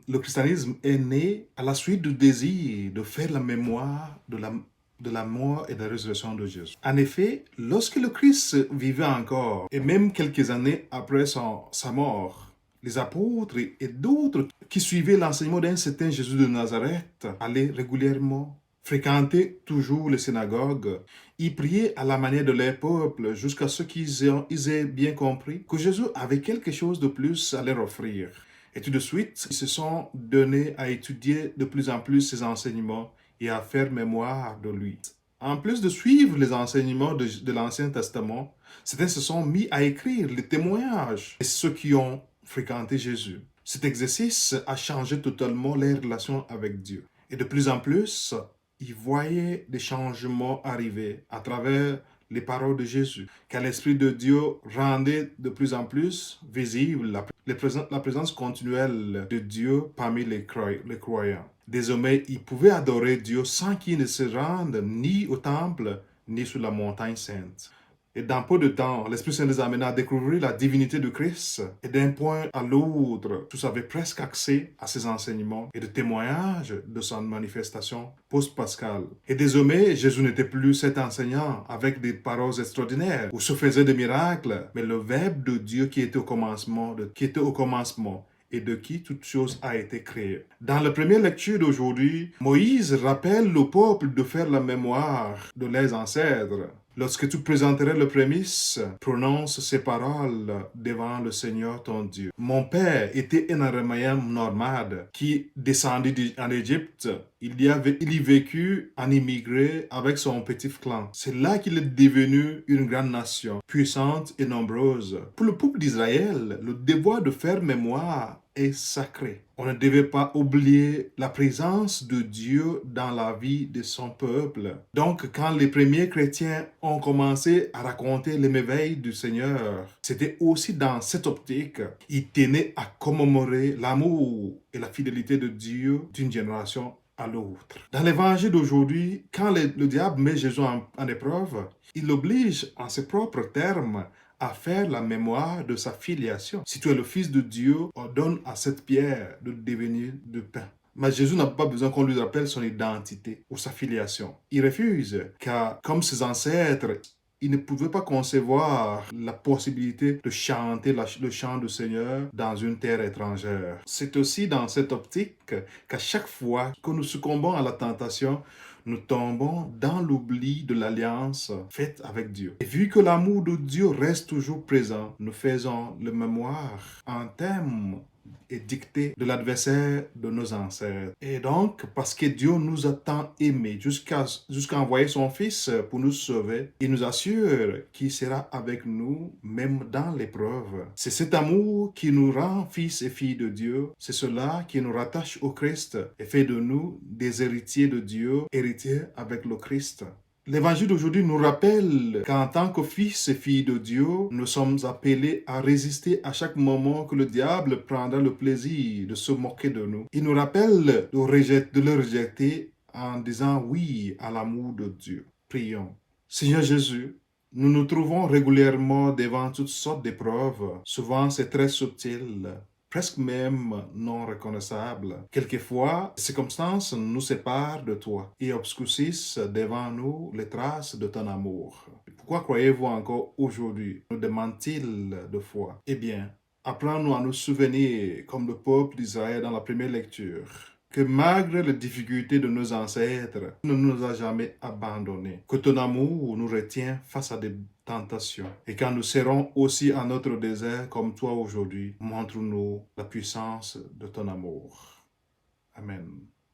le christianisme est né à la suite du désir de faire la mémoire de la mort et de la résurrection de Jésus. En effet, lorsque le Christ vivait encore, et même quelques années après sa mort, les apôtres et d'autres qui suivaient l'enseignement d'un certain Jésus de Nazareth allaient régulièrement fréquenter toujours les synagogues, y prier à la manière de leur peuple jusqu'à ce qu'ils aient bien compris que Jésus avait quelque chose de plus à leur offrir. Et tout de suite, ils se sont donnés à étudier de plus en plus ses enseignements et à faire mémoire de lui. En plus de suivre les enseignements de l'Ancien Testament, certains se sont mis à écrire les témoignages de ceux qui ont fréquenté Jésus. Cet exercice a changé totalement leur relation avec Dieu. Et de plus en plus, ils voyaient des changements arriver à travers les paroles de Jésus, car l'Esprit de Dieu rendait de plus en plus visible la présence continuelle de Dieu parmi les croyants. Désormais, ils pouvaient adorer Dieu sans qu'ils ne se rendent ni au temple, ni sur la montagne sainte. Et dans peu de temps, l'Esprit Saint les amena à découvrir la divinité de Christ. Et d'un point à l'autre, tous avaient presque accès à ses enseignements et de témoignages de son manifestation post-pascale. Et désormais, Jésus n'était plus cet enseignant avec des paroles extraordinaires ou se faisait des miracles, mais le Verbe de Dieu qui était au commencement, et de qui toute chose a été créée. Dans la première lecture d'aujourd'hui, Moïse rappelle au peuple de faire la mémoire de leurs ancêtres. Lorsque tu présenterais le prémisse, prononce ces paroles devant le Seigneur ton Dieu. Mon père était un Araméen nomade qui descendit en Égypte. Il y vécut en immigré avec son petit clan. C'est là qu'il est devenu une grande nation, puissante et nombreuse. Pour le peuple d'Israël, le devoir de faire mémoire est sacré. On ne devait pas oublier la présence de Dieu dans la vie de son peuple. Donc, quand les premiers chrétiens ont commencé à raconter les merveilles du Seigneur, c'était aussi dans cette optique. Ils tenaient à commémorer l'amour et la fidélité de Dieu d'une génération à l'autre. Dans l'évangile d'aujourd'hui, quand le diable met Jésus en épreuve, il l'oblige en ses propres termes à faire la mémoire de sa filiation. Si tu es le Fils de Dieu, ordonne à cette pierre de devenir du pain. Mais Jésus n'a pas besoin qu'on lui rappelle son identité ou sa filiation. Il refuse, car comme ses ancêtres, il ne pouvait pas concevoir la possibilité de chanter le chant du Seigneur dans une terre étrangère. C'est aussi dans cette optique qu'à chaque fois que nous succombons à la tentation, nous tombons dans l'oubli de l'alliance faite avec Dieu. Et vu que l'amour de Dieu reste toujours présent, nous faisons le mémoire en termes et dicté de l'adversaire de nos ancêtres. Et donc, parce que Dieu nous a tant aimés jusqu'à envoyer son Fils pour nous sauver, il nous assure qu'il sera avec nous même dans l'épreuve. C'est cet amour qui nous rend fils et filles de Dieu. C'est cela qui nous rattache au Christ et fait de nous des héritiers de Dieu, héritiers avec le Christ. L'évangile d'aujourd'hui nous rappelle qu'en tant que fils et filles de Dieu, nous sommes appelés à résister à chaque moment que le diable prendra le plaisir de se moquer de nous. Il nous rappelle de le rejeter en disant oui à l'amour de Dieu. Prions. Seigneur Jésus, nous nous trouvons régulièrement devant toutes sortes d'épreuves. Souvent, c'est très subtil, presque même non reconnaissable. Quelquefois, les circonstances nous séparent de toi et obscurcissent devant nous les traces de ton amour. Pourquoi croyez-vous encore aujourd'hui, nous demande-t-il de foi? Eh bien, apprends-nous à nous souvenir, comme le peuple d'Israël dans la première lecture, que malgré les difficultés de nos ancêtres, tu ne nous as jamais abandonnés, que ton amour nous retient face à des tentations. Et quand nous serons aussi à notre désert comme toi aujourd'hui, montre-nous la puissance de ton amour. Amen.